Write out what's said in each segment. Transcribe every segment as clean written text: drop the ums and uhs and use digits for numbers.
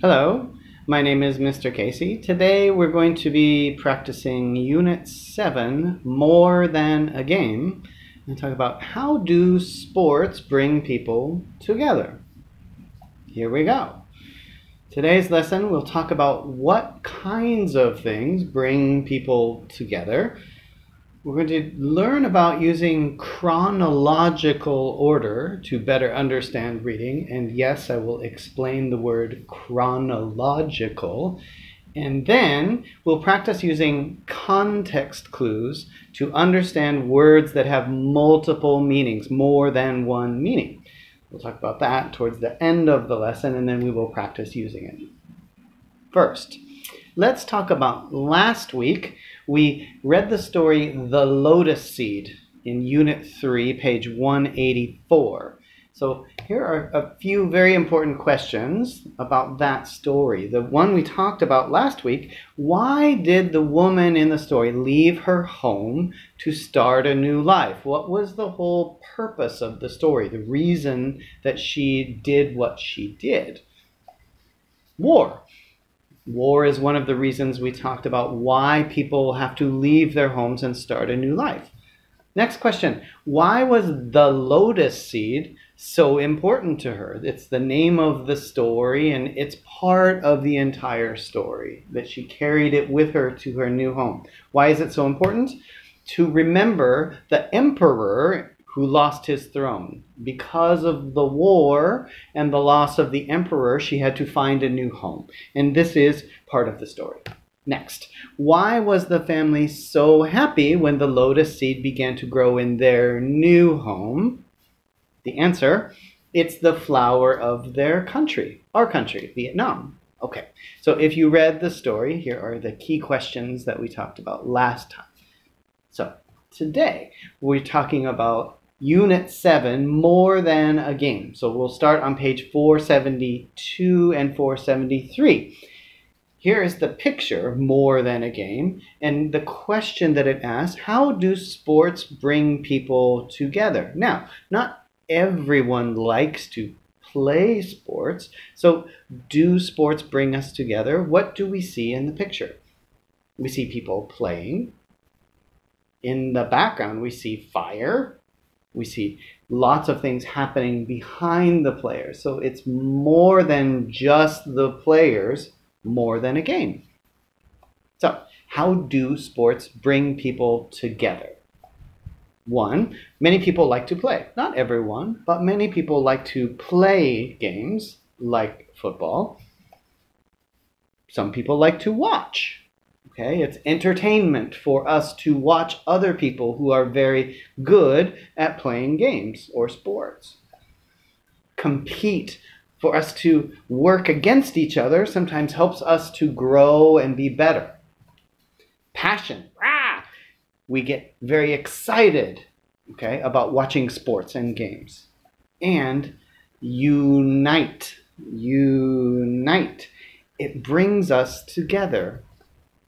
Hello, my name is Mr. Casey. Today we're going to be practicing Unit 7, More Than a Game, and talk about how do sports bring people together. Here we go. Today's lesson we'll talk about what kinds of things bring people together. We're going to learn about using chronological order to better understand reading. And yes, I will explain the word chronological. And then we'll practice using context clues to understand words that have multiple meanings, more than one meaning. We'll talk about that towards the end of the lesson, and then we will practice using it. First, let's talk about last week. We read the story The Lotus Seed in Unit 3, page 184. So here are a few very important questions about that story. The one we talked about last week, why did the woman in the story leave her home to start a new life? What was the whole purpose of the story, the reason that she did what she did? War. War is one of the reasons we talked about why people have to leave their homes and start a new life. Next question, why was the lotus seed so important to her? It's the name of the story, and it's part of the entire story, that she carried it with her to her new home. Why is it so important? To remember the emperor who lost his throne. Because of the war and the loss of the emperor, she had to find a new home. And this is part of the story. Next, why was the family so happy when the lotus seed began to grow in their new home? The answer, it's the flower of their country, our country, Vietnam. Okay, so if you read the story, here are the key questions that we talked about last time. So today, we're talking about Unit 7, More Than a Game. So we'll start on page 472 and 473. Here is the picture, More Than a Game, and the question that it asks, how do sports bring people together? Now, not everyone likes to play sports, so do sports bring us together? What do we see in the picture? We see people playing. In the background, we see fire. We see lots of things happening behind the players. So it's more than just the players, more than a game. So how do sports bring people together? One, many people like to play. Not everyone, but many people like to play games like football. Some people like to watch. Okay, it's entertainment for us to watch other people who are very good at playing games or sports. Compete, for us to work against each other, sometimes helps us to grow and be better. Passion, we get very excited, okay, about watching sports and games. And unite, it brings us together.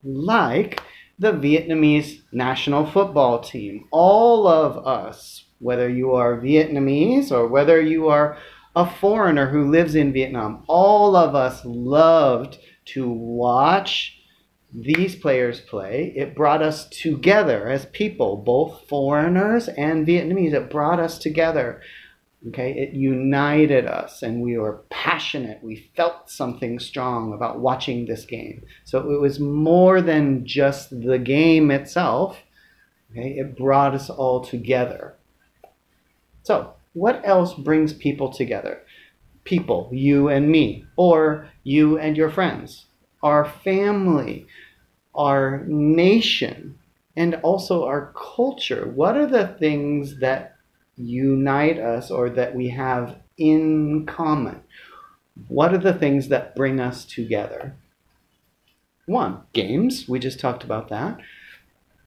Like the Vietnamese national football team. All of us, whether you are Vietnamese or whether you are a foreigner who lives in Vietnam, all of us loved to watch these players play. It brought us together as people, both foreigners and Vietnamese. It brought us together. Okay, it united us, and we were passionate. We felt something strong about watching this game. So it was more than just the game itself. Okay, it brought us all together. So what else brings people together? People, you and me, or you and your friends, our family, our nation, and also our culture. What are the things that unite us or that we have in common? What are the things that bring us together? One, games. We just talked about that.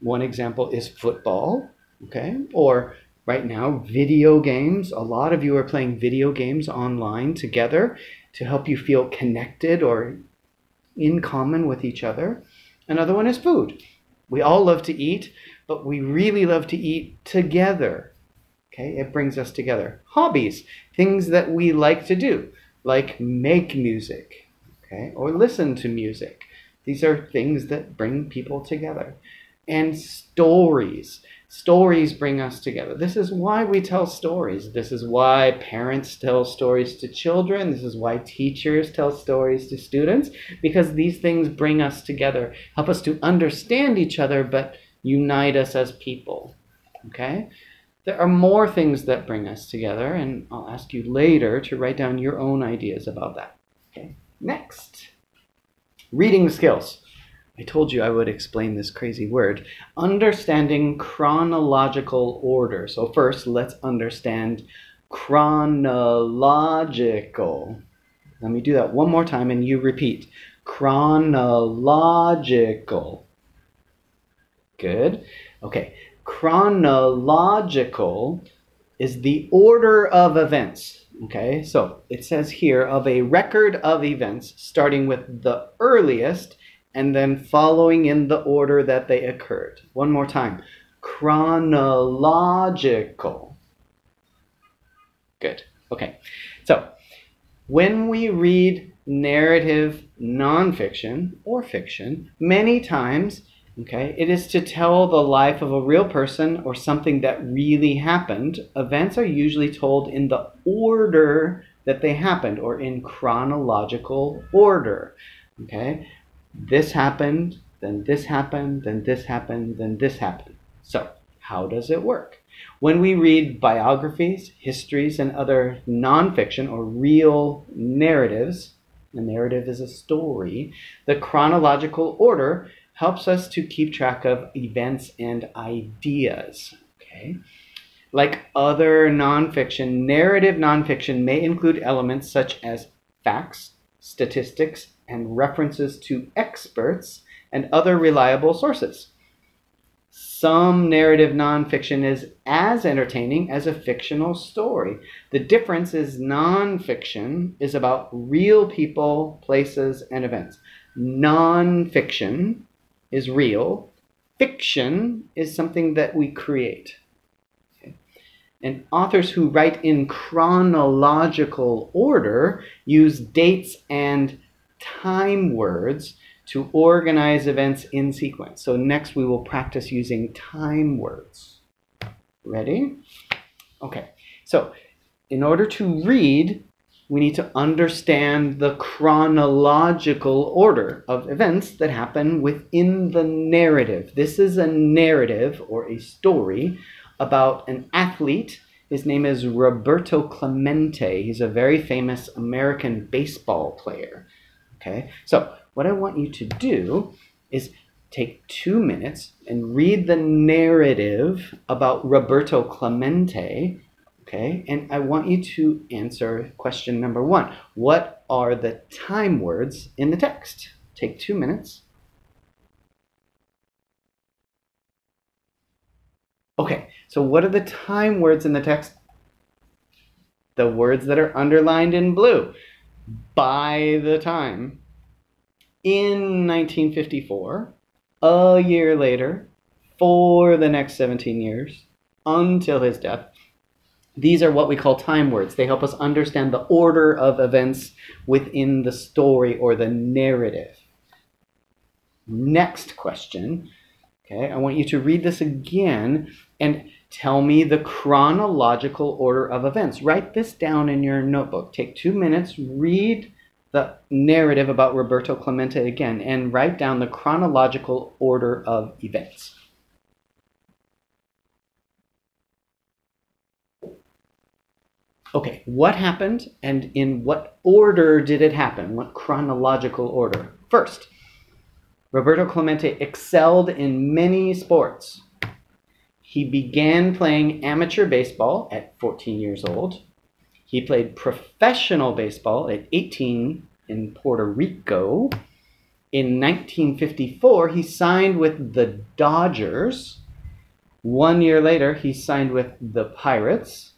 One example is football, okay? Or right now, video games. A lot of you are playing video games online together to help you feel connected or in common with each other. Another one is food. We all love to eat, but we really love to eat together. Okay, it brings us together. Hobbies, things that we like to do, like make music. okay, or listen to music. These are things that bring people together. And stories. Stories bring us together. This is why we tell stories. This is why parents tell stories to children. This is why teachers tell stories to students, because these things bring us together, help us to understand each other, but unite us as people. Okay? There are more things that bring us together, and I'll ask you later to write down your own ideas about that. Okay? Next, reading skills. I told you I would explain this crazy word. Understanding chronological order. So first, let's understand chronological. Let me do that one more time and you repeat. Chronological. Good. Okay. Chronological is the order of events. Okay, so it says here of a record of events starting with the earliest and then following in the order that they occurred. One more time. Chronological. Good. Okay, so when we read narrative nonfiction or fiction, many times, okay, it is to tell the life of a real person or something that really happened. Events are usually told in the order that they happened, or in chronological order. Okay, this happened, then this happened, then this happened, then this happened. So, how does it work? When we read biographies, histories, and other nonfiction or real narratives, a narrative is a story, the chronological order helps us to keep track of events and ideas. Okay? Like other nonfiction, narrative nonfiction may include elements such as facts, statistics, and references to experts and other reliable sources. Some narrative nonfiction is as entertaining as a fictional story. The difference is nonfiction is about real people, places, and events. Nonfiction is real. Fiction is something that we create. Okay. And authors who write in chronological order use dates and time words to organize events in sequence. So next we will practice using time words. Ready? Okay, so in order to read, we need to understand the chronological order of events that happen within the narrative. This is a narrative or a story about an athlete. His name is Roberto Clemente. He's a very famous American baseball player. Okay, so what I want you to do is take 2 minutes and read the narrative about Roberto Clemente, okay? And I want you to answer question number 1. What are the time words in the text? Take 2 minutes. Okay, so what are the time words in the text? The words that are underlined in blue. By the time. In 1954, a year later, for the next 17 years, until his death. These are what we call time words. They help us understand the order of events within the story or the narrative. Next question. Okay, I want you to read this again and tell me the chronological order of events. Write this down in your notebook. Take 2 minutes, read the narrative about Roberto Clemente again, and write down the chronological order of events. Okay, what happened and in what order did it happen? What chronological order? First, Roberto Clemente excelled in many sports. He began playing amateur baseball at 14 years old. He played professional baseball at 18 in Puerto Rico. In 1954, he signed with the Dodgers. 1 year later, he signed with the Pirates.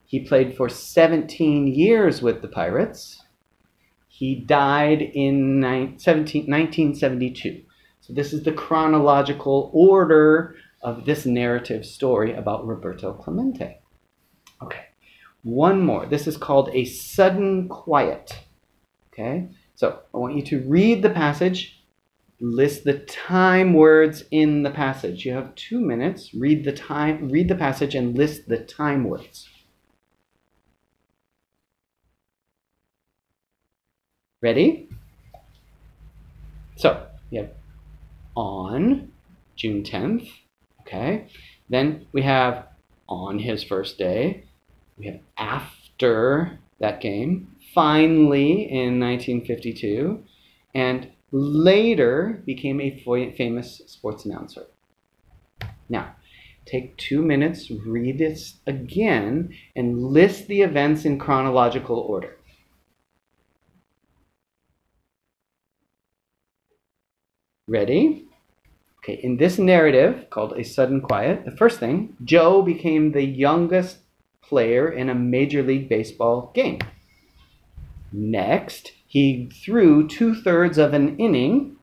He played for 17 years with the Pirates. He died in 1972. So this is the chronological order of this narrative story about Roberto Clemente. Okay. One more. This is called a sudden quiet. Okay? So I want you to read the passage, list the time words in the passage. You have 2 minutes. Read the passage and list the time words. Ready? So you have on June 10th. Okay. Then we have on his first day. We have after that game. Finally in 1952. And later became a famous sports announcer. Now, take 2 minutes, read this again, and list the events in chronological order. Ready? Okay, in this narrative called A Sudden Quiet, the first thing, Joe became the youngest player in a Major League Baseball game. Next, he threw 2/3 of an inning.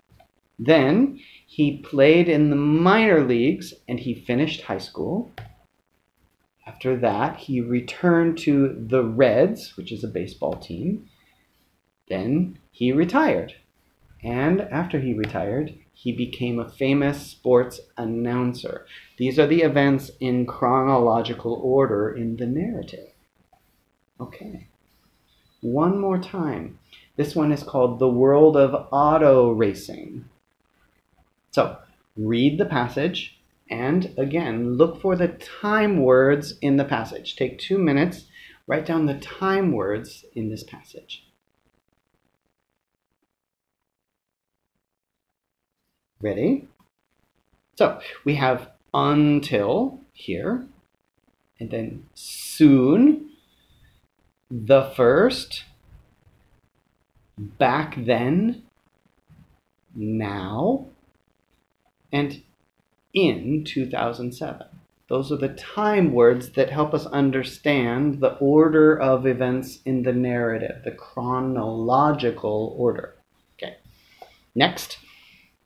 Then he played in the minor leagues and he finished high school. After that, he returned to the Reds, which is a baseball team. Then he retired. And after he retired, he became a famous sports announcer. These are the events in chronological order in the narrative. Okay. One more time. This one is called The World of Auto Racing. So, read the passage and again, look for the time words in the passage. Take 2 minutes, write down the time words in this passage. Ready? So, we have until here, and then soon, the first, back then, now, and in 2007. Those are the time words that help us understand the order of events in the narrative, the chronological order. Okay. Next,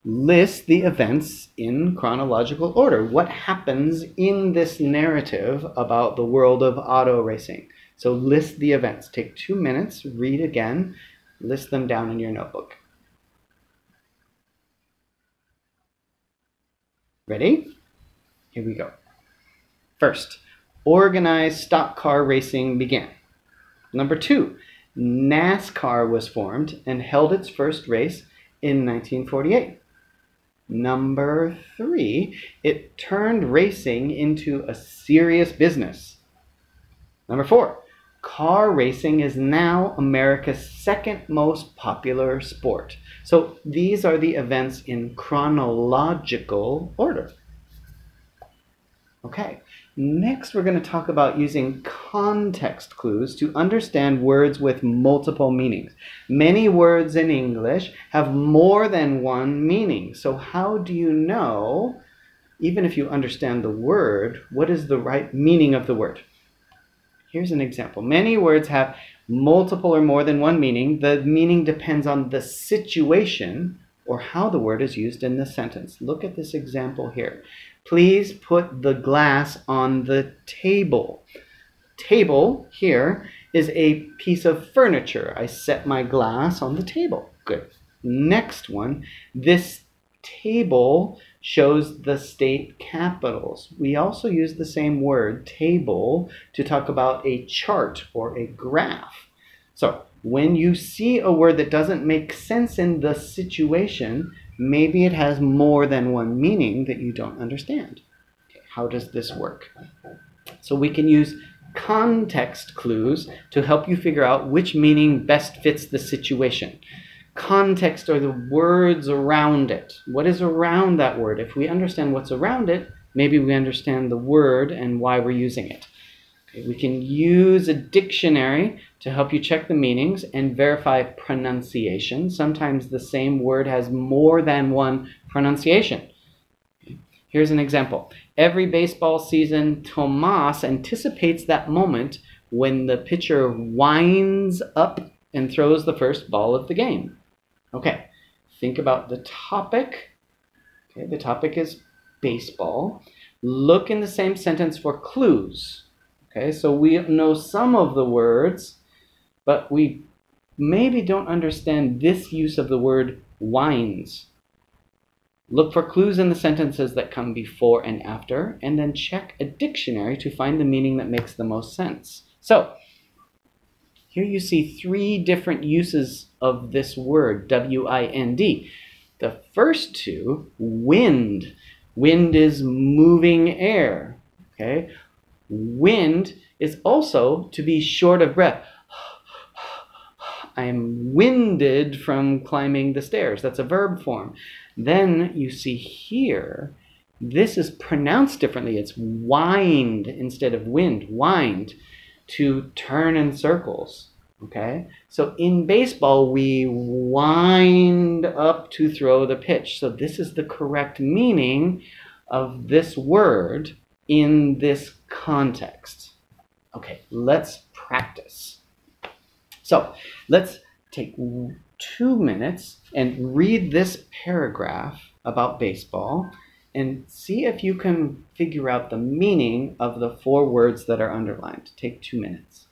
list the events in chronological order. What happens in this narrative about the world of auto racing? So list the events. Take 2 minutes, read again, list them down in your notebook. Ready? Here we go. First, organized stock car racing began. Number 2, NASCAR was formed and held its first race in 1948. Number 3, it turned racing into a serious business. Number 4, car racing is now America's second most popular sport. So these are the events in chronological order. Okay, next we're going to talk about using context clues to understand words with multiple meanings. Many words in English have more than one meaning. So how do you know, even if you understand the word, what is the right meaning of the word? Here's an example. Many words have multiple or more than one meaning. The meaning depends on the situation or how the word is used in the sentence. Look at this example here. Please put the glass on the table. Table here is a piece of furniture. I set my glass on the table. Good. Next one, this table shows the state capitals. We also use the same word, table, to talk about a chart or a graph. So when you see a word that doesn't make sense in the situation, maybe it has more than one meaning that you don't understand. Okay, how does this work? So we can use context clues to help you figure out which meaning best fits the situation. Context are the words around it. What is around that word? If we understand what's around it, maybe we understand the word and why we're using it. Okay, we can use a dictionary to help you check the meanings and verify pronunciation. Sometimes the same word has more than one pronunciation. Okay, here's an example. Every baseball season, Tomas anticipates that moment when the pitcher winds up and throws the first ball of the game. Okay, think about the topic. Okay, the topic is baseball. Look in the same sentence for clues. Okay, so we know some of the words, but we maybe don't understand this use of the word winds. Look for clues in the sentences that come before and after, and then check a dictionary to find the meaning that makes the most sense. So, here you see 3 different uses of this word, W-I-N-D. The first 2, wind. Wind is moving air, okay? Wind is also to be short of breath. I am winded from climbing the stairs. That's a verb form. Then you see here, this is pronounced differently. It's wind instead of wind. Wind, to turn in circles. Okay? So in baseball, we wind up to throw the pitch. So this is the correct meaning of this word in this context. Okay, let's practice. So let's take 2 minutes and read this paragraph about baseball and see if you can figure out the meaning of the 4 words that are underlined. Take 2 minutes.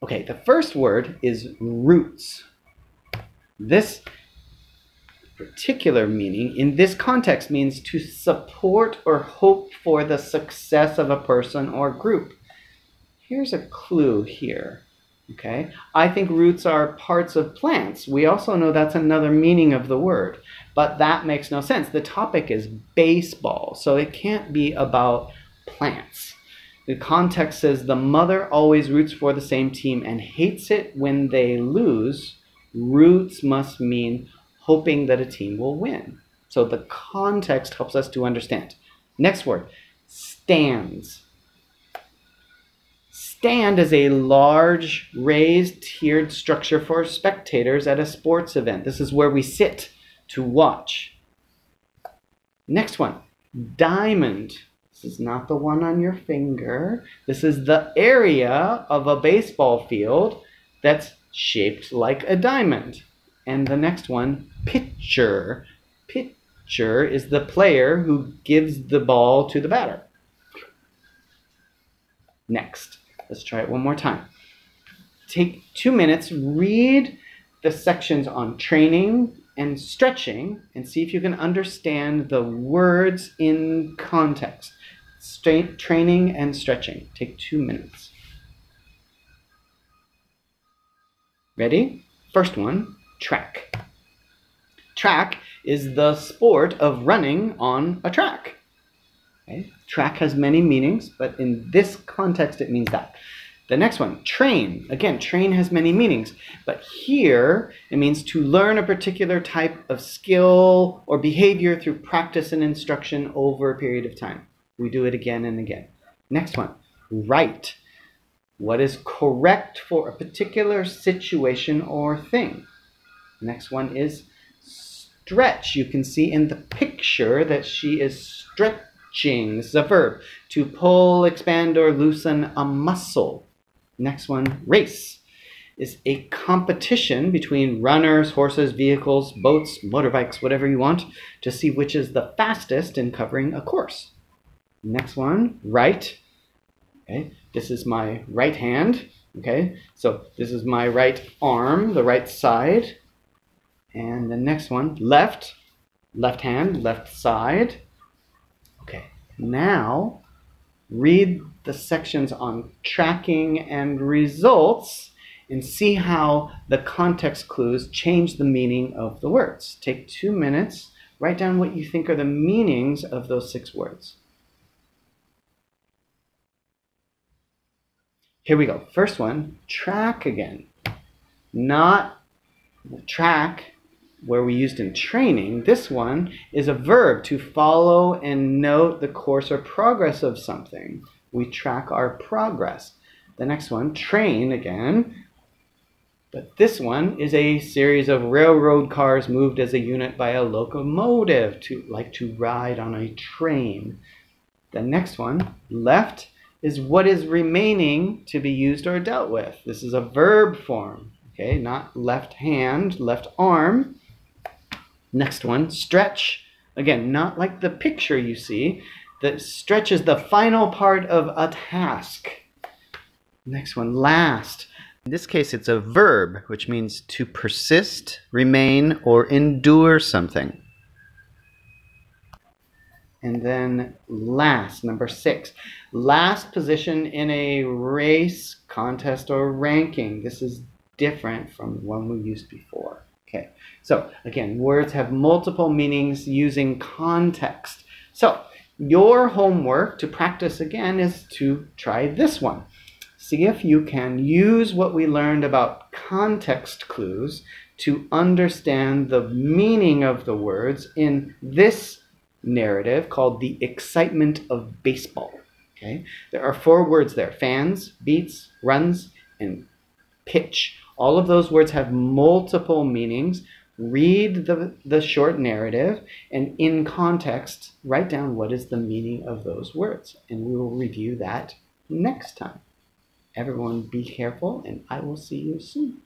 Okay, the first word is roots. This particular meaning in this context means to support or hope for the success of a person or group. Here's a clue here. Okay, I think roots are parts of plants. We also know that's another meaning of the word, but that makes no sense. The topic is baseball, so it can't be about plants. The context says the mother always roots for the same team and hates it when they lose. Roots must mean hoping that a team will win. So the context helps us to understand. Next word, stands. Stand is a large, raised, tiered structure for spectators at a sports event. This is where we sit to watch. Next one, diamond. This is not the one on your finger. This is the area of a baseball field that's shaped like a diamond. And the next one, pitcher. Pitcher is the player who gives the ball to the batter. Next, let's try it one more time. Take 2 minutes, read the sections on training and stretching, and see if you can understand the words in context. Training and stretching. Take 2 minutes. Ready? First one, track. Track is the sport of running on a track. Okay? Track has many meanings, but in this context it means that. The next one, train. Again, train has many meanings, but here it means to learn a particular type of skill or behavior through practice and instruction over a period of time. We do it again and again. Next one, right. What is correct for a particular situation or thing? Next one is stretch. You can see in the picture that she is stretching. This is a verb. To pull, expand, or loosen a muscle. Next one, race. Is a competition between runners, horses, vehicles, boats, motorbikes, whatever you want, to see which is the fastest in covering a course. Next one, right. Okay, this is my right hand. Okay, so this is my right arm, the right side. And the next one, left. Left hand, left side. Okay, now read the sections on tracking and results and see how the context clues change the meaning of the words. Take 2 minutes, write down what you think are the meanings of those 6 words. Here we go. First one, track again. Not the track where we used in training. This one is a verb, to follow and note the course or progress of something. We track our progress. The next one, train again. But this one is a series of railroad cars moved as a unit by a locomotive, like to ride on a train. The next one, left, is what is remaining to be used or dealt with. This is a verb form, okay? Not left hand, left arm. Next one, stretch. Again, not like the picture you see. that stretches the final part of a task. Next one, last. In this case, it's a verb, which means to persist, remain, or endure something. And then last, number 6. Last position in a race, contest, or ranking. This is different from the one we used before. Okay, so again, words have multiple meanings using context. So your homework to practice again is to try this one. See if you can use what we learned about context clues to understand the meaning of the words in this narrative called The Excitement of Baseball. Okay? There are 4 words there: fans, beats, runs, and pitch. All of those words have multiple meanings. Read the short narrative, and in context, write down what is the meaning of those words. And we will review that next time. Everyone be careful, and I will see you soon.